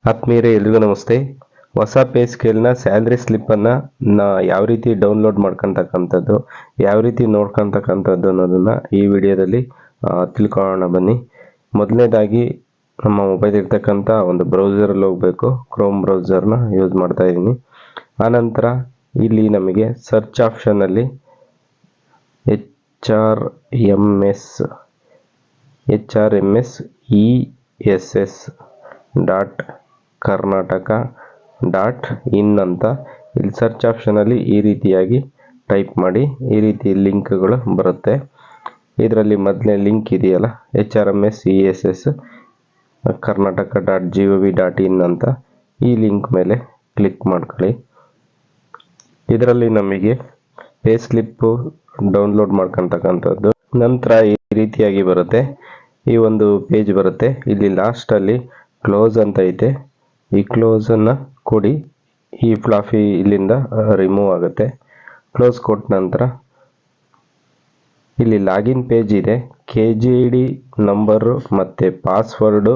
ಆತ್ಮೀಯರೇ, ಎಲ್ರಿಗೂ ನಮಸ್ತೆ. ಹೊಸ ಪೇ ಸ್ಕೇಲ್ನ ಸ್ಯಾಲ್ರಿ ಸ್ಲಿಪ್ಪನ್ನು ಯಾವ ರೀತಿ ಡೌನ್ಲೋಡ್ ಮಾಡ್ಕೊತಕ್ಕಂಥದ್ದು, ಯಾವ ರೀತಿ ನೋಡ್ಕೊತಕ್ಕಂಥದ್ದು ಅನ್ನೋದನ್ನು ಈ ವಿಡಿಯೋದಲ್ಲಿ ತಿಳ್ಕೊಳ್ಳೋಣ ಬನ್ನಿ. ಮೊದಲನೇದಾಗಿ ನಮ್ಮ ಮೊಬೈಲ್ ಇರ್ತಕ್ಕಂಥ ಒಂದು ಬ್ರೌಸರಲ್ಲಿ ಹೋಗಬೇಕು. ಕ್ರೋಮ್ ಬ್ರೌಸರ್ನ ಯೂಸ್ ಮಾಡ್ತಾ ಇದ್ದೀನಿ. ಆನಂತರ ಇಲ್ಲಿ ನಮಗೆ ಸರ್ಚ್ ಆಪ್ಷನಲ್ಲಿ HRMS ಅಂತ ಇಲ್ಲಿ ಸರ್ಚ್ ಆಪ್ಷನಲ್ಲಿ ಈ ರೀತಿಯಾಗಿ ಟೈಪ್ ಮಾಡಿ. ಈ ರೀತಿ ಲಿಂಕ್ಗಳು ಬರುತ್ತೆ. ಇದರಲ್ಲಿ ಮೊದಲನೇ ಲಿಂಕ್ ಇದೆಯಲ್ಲ, HRMS karnataka.gov.in ಅಂತ, ಈ ಲಿಂಕ್ ಮೇಲೆ ಕ್ಲಿಕ್ ಮಾಡ್ಕೊಳ್ಳಿ. ಇದರಲ್ಲಿ ನಮಗೆ ಪೇ ಸ್ಲಿಪ್ಪು ಡೌನ್ಲೋಡ್ ಮಾಡ್ಕೊತಕ್ಕಂಥದ್ದು. ನಂತರ ಈ ರೀತಿಯಾಗಿ ಬರುತ್ತೆ. ಈ ಒಂದು ಪೇಜ್ ಬರುತ್ತೆ. ಇಲ್ಲಿ ಲಾಸ್ಟಲ್ಲಿ ಕ್ಲೋಸ್ ಅಂತ ಐತೆ. ಈ ಕ್ಲೋಸನ್ನು ಕೊಡಿ. ಈ ಫ್ಲಾಫಿ ಇಲ್ಲಿಂದ ರಿಮೂವ್ ಆಗುತ್ತೆ. ಕ್ಲೋಸ್ ಕೊಟ್ಟ ನಂತರ ಇಲ್ಲಿ ಲಾಗಿನ್ ಪೇಜ್ ಇದೆ. KGID ನಂಬರು ಮತ್ತು ಪಾಸ್ವರ್ಡು,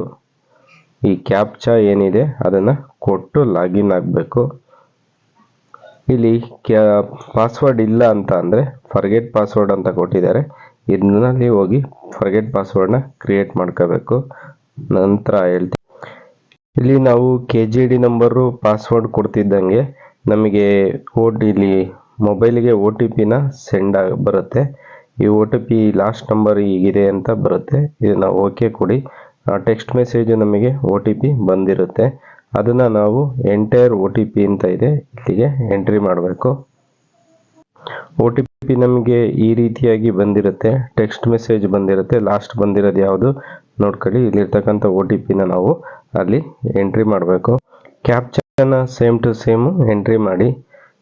ಈ ಕ್ಯಾಪ್ಚಾ ಏನಿದೆ ಅದನ್ನು ಕೊಟ್ಟು ಲಾಗಿನ್ ಆಗಬೇಕು. ಇಲ್ಲಿ ಪಾಸ್ವರ್ಡ್ ಇಲ್ಲ ಅಂತ ಅಂದರೆ ಫರ್ಗೆಟ್ ಪಾಸ್ವರ್ಡ್ ಅಂತ ಕೊಟ್ಟಿದ್ದಾರೆ. ಇದರಲ್ಲಿ ಹೋಗಿ ಫರ್ಗೆಟ್ ಪಾಸ್ವರ್ಡ್ನ ಕ್ರಿಯೇಟ್ ಮಾಡ್ಕೋಬೇಕು. ನಂತರ ಹೇಳ್ತೀನಿ. ಇಲ್ಲಿ ನಾವು KGID ನಂಬರು ಪಾಸ್ವರ್ಡ್ ಕೊಡ್ತಿದ್ದಂಗೆ ನಮಗೆ ಇಲ್ಲಿ ಮೊಬೈಲಿಗೆ OTPನ ಸೆಂಡ್ ಬರುತ್ತೆ. ಈ OTP ಲಾಸ್ಟ್ ನಂಬರ್ ಹೀಗಿದೆ ಅಂತ ಬರುತ್ತೆ. ಇದನ್ನು ಓಕೆ ಕೊಡಿ. ಟೆಕ್ಸ್ಟ್ ಮೆಸೇಜ್ ನಮಗೆ OTP ಬಂದಿರುತ್ತೆ. ಅದನ್ನು ನಾವು ಎಂಟೈರ್ OTP ಅಂತ ಇದೆ, ಇಲ್ಲಿಗೆ ಎಂಟ್ರಿ ಮಾಡಬೇಕು. OTP ನಮಗೆ ಈ ರೀತಿಯಾಗಿ ಬಂದಿರುತ್ತೆ. ಟೆಕ್ಸ್ಟ್ ಮೆಸೇಜ್ ಬಂದಿರುತ್ತೆ. ಲಾಸ್ಟ್ ಬಂದಿರೋದು ಯಾವುದು ನೋಡ್ಕೊಳ್ಳಿ. ಇಲ್ಲಿರ್ತಕ್ಕಂಥ OTPನ ನಾವು ಅಲ್ಲಿ ಎಂಟ್ರಿ ಮಾಡಬೇಕು. ಕ್ಯಾಪ್ಚಾನ ಸೇಮ್ ಟು ಸೇಮು ಎಂಟ್ರಿ ಮಾಡಿ.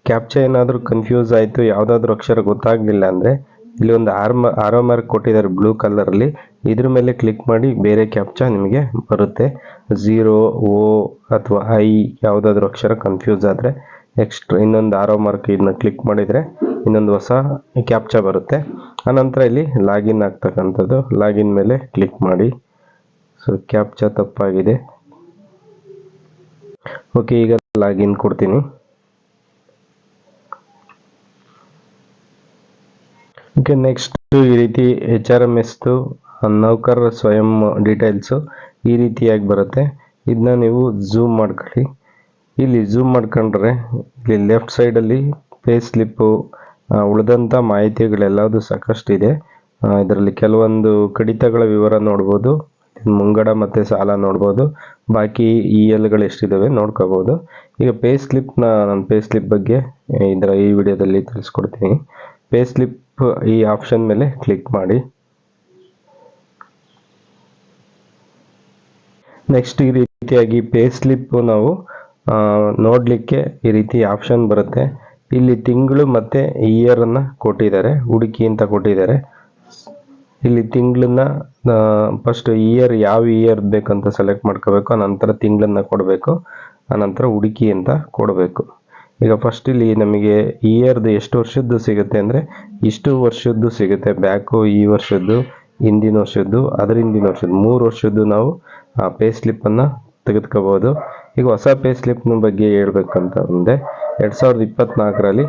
ಕ್ಯಾಪ್ಚಾ ಏನಾದರೂ ಕನ್ಫ್ಯೂಸ್ ಆಯಿತು, ಯಾವುದಾದ್ರೂ ಅಕ್ಷರ ಗೊತ್ತಾಗಲಿಲ್ಲ ಅಂದರೆ ಇಲ್ಲಿ ಒಂದು ಆರೋ ಮಾರ್ಕ್ ಕೊಟ್ಟಿದ್ದಾರೆ ಬ್ಲೂ ಕಲರಲ್ಲಿ. ಇದ್ರ ಮೇಲೆ ಕ್ಲಿಕ್ ಮಾಡಿ ಬೇರೆ ಕ್ಯಾಪ್ಚಾ ನಿಮಗೆ ಬರುತ್ತೆ. 0 O ಅಥವಾ I ಯಾವುದಾದ್ರೂ ಅಕ್ಷರ ಕನ್ಫ್ಯೂಸ್ ಆದರೆ ಇನ್ನೊಂದು ಆರೋ ಮಾರ್ಕ್ ಇದನ್ನ ಕ್ಲಿಕ್ ಮಾಡಿದರೆ ಇನ್ನೊಂದು ಹೊಸ ಕ್ಯಾಪ್ಚಾ ಬರುತ್ತೆ. ಆನಂತರ ಇಲ್ಲಿ ಲಾಗಿನ್ ಆಗ್ತಕ್ಕಂಥದ್ದು. ಲಾಗಿನ್ ಮೇಲೆ ಕ್ಲಿಕ್ ಮಾಡಿ. ಸೊ ಕ್ಯಾಪ್ಚಾ ತಪ್ಪಾಗಿದೆ. ಓಕೆ, ಈಗ ಲಾಗಿನ್ ಕೊಡ್ತೀನಿ. ಓಕೆ, ನೆಕ್ಸ್ಟ್ ಈ ರೀತಿ HRMS ನೌಕರರ ಸ್ವಯಂ ಡೀಟೇಲ್ಸು ಈ ರೀತಿಯಾಗಿ ಬರುತ್ತೆ. ಇದನ್ನ ನೀವು ಝೂಮ್ ಮಾಡ್ಕೊಳ್ಳಿ. ಇಲ್ಲಿ ಝೂಮ್ ಮಾಡ್ಕೊಂಡ್ರೆ ಇಲ್ಲಿ ಲೆಫ್ಟ್ ಸೈಡಲ್ಲಿ ಪೇ ಸ್ಲಿಪ್ಪು ಉಳಿದಂಥ ಮಾಹಿತಿಗಳೆಲ್ಲದು ಸಾಕಷ್ಟಿದೆ. ಇದರಲ್ಲಿ ಕೆಲವೊಂದು ಕಡಿತಗಳ ವಿವರ ನೋಡ್ಬೋದು, ಮುಂಗಡ ಮತ್ತು ಸಾಲ ನೋಡ್ಬೋದು, ಬಾಕಿ ELಗಳು ಎಷ್ಟಿದ್ದಾವೆ ನೋಡ್ಕೋಬೋದು. ಈಗ ಪೇ ಸ್ಲಿಪ್ನ ನಾನು ಪೇ ಸ್ಲಿಪ್ ಬಗ್ಗೆ ಈ ವಿಡಿಯೋದಲ್ಲಿ ತಿಳಿಸ್ಕೊಡ್ತೀನಿ. ಪೇ ಸ್ಲಿಪ್ ಈ ಆಪ್ಷನ್ ಮೇಲೆ ಕ್ಲಿಕ್ ಮಾಡಿ. ನೆಕ್ಸ್ಟ್ ಈ ರೀತಿಯಾಗಿ ಪೇ ಸ್ಲಿಪ್ ನಾವು ನೋಡಲಿಕ್ಕೆ ಈ ರೀತಿ ಆಪ್ಷನ್ ಬರುತ್ತೆ. ಇಲ್ಲಿ ತಿಂಗಳು ಮತ್ತು ಇಯರನ್ನು ಕೊಟ್ಟಿದ್ದಾರೆ, ಹುಡುಕಿ ಅಂತ ಕೊಟ್ಟಿದ್ದಾರೆ. ಇಲ್ಲಿ ತಿಂಗಳನ್ನ ಫಸ್ಟ್ ಇಯರ್ ಯಾವ ಇಯರ್ ಬೇಕಂತ ಸೆಲೆಕ್ಟ್ ಮಾಡ್ಕೋಬೇಕು. ಆನಂತರ ತಿಂಗಳನ್ನ ಕೊಡಬೇಕು. ಆನಂತರ ಹುಡುಕಿ ಅಂತ ಕೊಡಬೇಕು. ಈಗ ಫಸ್ಟ್ ಇಲ್ಲಿ ನಮಗೆ ಇಯರ್ದು ಎಷ್ಟು ವರ್ಷದ್ದು ಸಿಗುತ್ತೆ ಅಂದರೆ ಇಷ್ಟು ವರ್ಷದ್ದು ಸಿಗುತ್ತೆ. ಬ್ಯಾಕು ಈ ವರ್ಷದ್ದು, ಹಿಂದಿನ ವರ್ಷದ್ದು, ಅದರ ಹಿಂದಿನ ವರ್ಷದ್ದು 3 ವರ್ಷದ್ದು ನಾವು ಆ ಪೇ ಸ್ಲಿಪ್ಪನ್ನು ತೆಗೆದುಕೋಬೋದು. ಈಗ ಹೊಸ ಪೇ ಸ್ಲಿಪ್ನ ಬಗ್ಗೆ ಹೇಳ್ಬೇಕಂತ ಅಂದರೆ 2024ರಲ್ಲಿ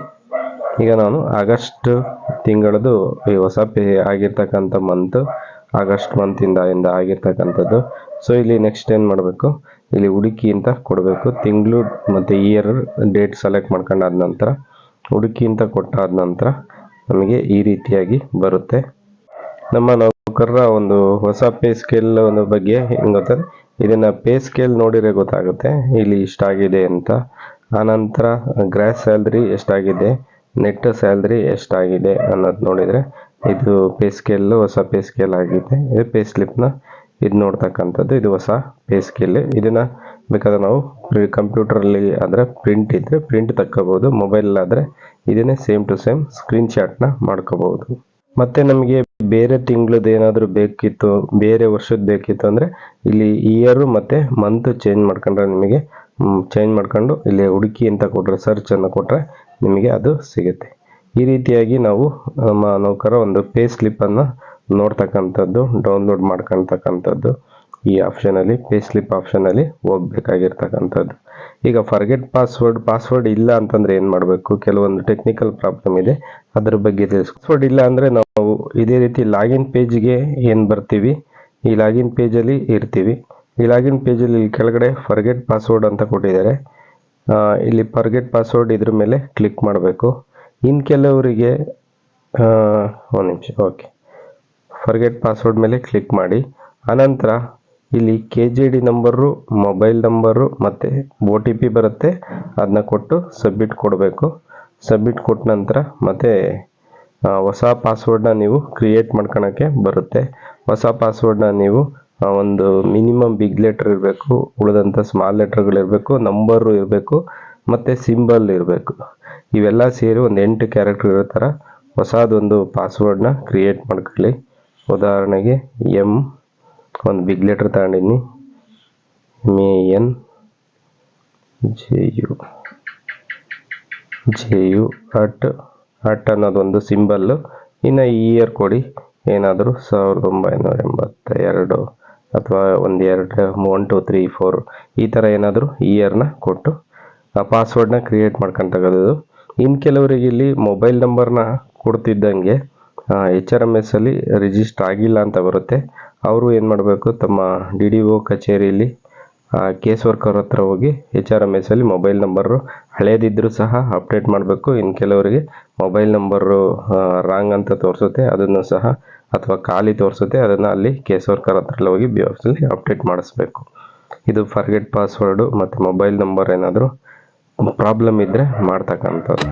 ಈಗ ನಾನು ಆಗಸ್ಟ್ ತಿಂಗಳದು ಈ ಹೊಸ ಪೇ ಆಗಿರ್ತಕ್ಕಂಥ ಆಗಸ್ಟ್ ಮಂತಿಂದ ಆಗಿರ್ತಕ್ಕಂಥದ್ದು. ಸೊ ಇಲ್ಲಿ ನೆಕ್ಸ್ಟ್ ಏನು ಮಾಡಬೇಕು, ಇಲ್ಲಿ ಹುಡುಕಿ ಅಂತ ಕೊಡಬೇಕು. ತಿಂಗಳು ಮತ್ತು ಇಯರ್ ಡೇಟ್ ಸೆಲೆಕ್ಟ್ ಮಾಡ್ಕೊಂಡಾದ ನಂತರ ಹುಡುಕಿ ಅಂತ ಕೊಟ್ಟಾದ ನಂತರ ನಮಗೆ ಈ ರೀತಿಯಾಗಿ ಬರುತ್ತೆ. ನಮ್ಮ ನೌಕರರ ಒಂದು ಹೊಸ ಪೇ ಸ್ಕೇಲ್ ಬಗ್ಗೆ ಹೆಂಗೆ ಗೊತ್ತದೆ, ಇದನ್ನು ಪೇ ಸ್ಕೇಲ್ ನೋಡಿದರೆ ಗೊತ್ತಾಗುತ್ತೆ ಇಲ್ಲಿ ಇಷ್ಟಾಗಿದೆ ಅಂತ. ಆನಂತರ ಗ್ರಾಸ್ ಸ್ಯಾಲ್ರಿ ಎಷ್ಟಾಗಿದೆ, ನೆಟ್ ಸ್ಯಾಲ್ರಿ ಎಷ್ಟಾಗಿದೆ ಅನ್ನೋದು ನೋಡಿದರೆ ಇದು ಪೇ ಸ್ಕೇಲ್ ಹೊಸ ಪೇ ಸ್ಕೇಲ್ ಆಗಿದೆ. ಇದು ಪೇ ಸ್ಲಿಪ್ನ ಇದು ನೋಡ್ತಕ್ಕಂಥದ್ದು. ಇದು ಹೊಸ ಪೇ ಸ್ಕೇಲ್. ಇದನ್ನು ಬೇಕಾದ್ರೆ ನಾವು ಕಂಪ್ಯೂಟರಲ್ಲಿ ಆದರೆ ಪ್ರಿಂಟ್ ಇದ್ದರೆ ಪ್ರಿಂಟ್ ತಕ್ಕೋಬೋದು. ಮೊಬೈಲಲ್ಲಾದರೆ ಇದನ್ನೇ ಸೇಮ್ ಟು ಸೇಮ್ ಸ್ಕ್ರೀನ್ಶಾಟ್ನ ಮಾಡ್ಕೋಬೋದು. ಮತ್ತು ನಮಗೆ ಬೇರೆ ತಿಂಗಳದ್ದು ಏನಾದರೂ ಬೇಕಿತ್ತು, ಬೇರೆ ವರ್ಷದ್ದು ಬೇಕಿತ್ತು ಅಂದರೆ ಇಲ್ಲಿ ಇಯರು ಮತ್ತು ಮಂತ್ ಚೇಂಜ್ ಮಾಡ್ಕೊಂಡ್ರೆ ನಿಮಗೆ ಚೇಂಜ್ ಮಾಡ್ಕೊಂಡು ಇಲ್ಲಿ ಹುಡುಕಿ ಅಂತ ಕೊಟ್ಟರೆ, ಸರ್ಚನ್ನು ಕೊಟ್ಟರೆ ನಿಮಗೆ ಅದು ಸಿಗುತ್ತೆ. ಈ ರೀತಿಯಾಗಿ ನಾವು ನಮ್ಮ ನೌಕರ ಒಂದು ಪೇ ಸ್ಲಿಪ್ಪನ್ನು ನೋಡ್ತಕ್ಕಂಥದ್ದು, ಡೌನ್ಲೋಡ್ ಮಾಡ್ಕೊಳ್ತಕ್ಕಂಥದ್ದು. ಈ ಆಪ್ಷನಲ್ಲಿ ಪೇ ಸ್ಲಿಪ್ ಆಪ್ಷನಲ್ಲಿ ಹೋಗ್ಬೇಕಾಗಿರ್ತಕ್ಕಂಥದ್ದು. ಈಗ ಫರ್ಗೆಟ್ ಪಾಸ್ವರ್ಡ್ ಇಲ್ಲ ಅಂತಂದರೆ ಏನು ಮಾಡಬೇಕು, ಕೆಲವೊಂದು ಟೆಕ್ನಿಕಲ್ ಪ್ರಾಬ್ಲಮ್ ಇದೆ, ಅದ್ರ ಬಗ್ಗೆ ಪಾಸ್ವರ್ಡ್ ಇಲ್ಲ ಅಂದರೆ ನಾವು ಇದೇ ರೀತಿ ಲಾಗಿನ್ ಪೇಜ್ಗೆ ಏನು ಬರ್ತೀವಿ, ಈ ಲಾಗಿನ್ ಪೇಜಲ್ಲಿ ಇರ್ತೀವಿ. ಈ ಲಾಗಿನ್ ಪೇಜಲ್ಲಿ ಕೆಳಗಡೆ ಫರ್ಗೆಟ್ ಪಾಸ್ವರ್ಡ್ ಅಂತ ಕೊಟ್ಟಿದ್ದಾರೆ. ಇಲ್ಲಿ ಫರ್ಗೆಟ್ ಪಾಸ್ವರ್ಡ್ ಇದ್ರ ಮೇಲೆ ಕ್ಲಿಕ್ ಮಾಡಬೇಕು. ಇನ್ನು ಕೆಲವರಿಗೆ ಒಂದು ನಿಮಿಷ, ಓಕೆ, ಫರ್ಗೆಟ್ ಪಾಸ್ವರ್ಡ್ ಮೇಲೆ ಕ್ಲಿಕ್ ಮಾಡಿ. ಆನಂತರ ಇಲ್ಲಿ KJD ನಂಬರು, ಮೊಬೈಲ್ ನಂಬರು ಮತ್ತು OTP ಬರುತ್ತೆ, ಅದನ್ನ ಕೊಟ್ಟು ಸಬ್ಮಿಟ್ ಕೊಡಬೇಕು. ಸಬ್ಮಿಟ್ ಕೊಟ್ಟ ನಂತರ ಮತ್ತೆ ಹೊಸ ಪಾಸ್ವರ್ಡ್ನ ನೀವು ಕ್ರಿಯೇಟ್ ಮಾಡ್ಕೊಳಕ್ಕೆ ಬರುತ್ತೆ. ಹೊಸ ಪಾಸ್ವರ್ಡ್ನ ನೀವು ಒಂದು ಮಿನಿಮಮ್ ಬಿಗ್ ಲೆಟರ್ ಇರಬೇಕು, ಉಳಿದಂಥ ಸ್ಮಾಲ್ ಲೆಟರ್ಗಳಿರಬೇಕು, ನಂಬರು ಇರಬೇಕು ಮತ್ತು ಸಿಂಬಲ್ ಇರಬೇಕು. ಇವೆಲ್ಲ ಸೇರಿ ಒಂದು 8 ಕ್ಯಾರೆಕ್ಟರ್ ಇರೋ ಥರ ಹೊಸದೊಂದು ಪಾಸ್ವರ್ಡ್ನ ಕ್ರಿಯೇಟ್ ಮಾಡ್ಕೊಳ್ಳಿ. ಉದಾಹರಣೆಗೆ ಒಂದು ಬಿಗ್ ಲೆಟರ್ ತಗೊಂಡಿನಿ, JU ಅಟ್ ಅನ್ನೋದೊಂದು ಸಿಂಬಲ್ಲು. ಇನ್ನು ಇಯರ್ ಕೊಡಿ, ಏನಾದರೂ 1982 ಅಥವಾ 1 2 3 4 ಈ ಥರ ಏನಾದರೂ ಇಯರ್ನ ಕೊಟ್ಟು ಆ ಪಾಸ್ವರ್ಡ್ನ ಕ್ರಿಯೇಟ್ ಮಾಡ್ಕೊಂಡು ತೆಗೆದು. ಇನ್ನು ಕೆಲವರಿಗೆ ಇಲ್ಲಿ ಮೊಬೈಲ್ ನಂಬರ್ನ ಕೊಡ್ತಿದ್ದಂಗೆ HRMS ಅಲ್ಲಿ ರಿಜಿಸ್ಟರ್ ಆಗಿಲ್ಲ ಅಂತ ಬರುತ್ತೆ. ಅವರು ಏನು ಮಾಡಬೇಕು, ತಮ್ಮ DDO ಕಚೇರಿಯಲ್ಲಿ ಕೇಸ್ ವರ್ಕರ್ ಹತ್ರ ಹೋಗಿ HRMS ಅಲ್ಲಿ ಮೊಬೈಲ್ ನಂಬರು ಹಳೇದಿದ್ದರೂ ಸಹ ಅಪ್ಡೇಟ್ ಮಾಡಬೇಕು. ಇನ್ನು ಕೆಲವರಿಗೆ ಮೊಬೈಲ್ ನಂಬರು ರಾಂಗ್ ಅಂತ ತೋರಿಸುತ್ತೆ, ಅದನ್ನು ಸಹ ಅಥವಾ ಖಾಲಿ ತೋರಿಸುತ್ತೆ, ಅದನ್ನು ಅಲ್ಲಿ ಕೇಸ್ ವರ್ಕರ್ ಹತ್ರ ಹೋಗಿ BOS ಅಲ್ಲಿ ಅಪ್ಡೇಟ್ ಮಾಡಿಸ್ಬೇಕು. ಇದು ಫರ್ಗೆಟ್ ಪಾಸ್ವರ್ಡು ಮತ್ತು ಮೊಬೈಲ್ ನಂಬರ್ ಏನಾದರೂ ಪ್ರಾಬ್ಲಮ್ ಇದ್ದರೆ ಮಾಡ್ತಕ್ಕಂಥದ್ದು.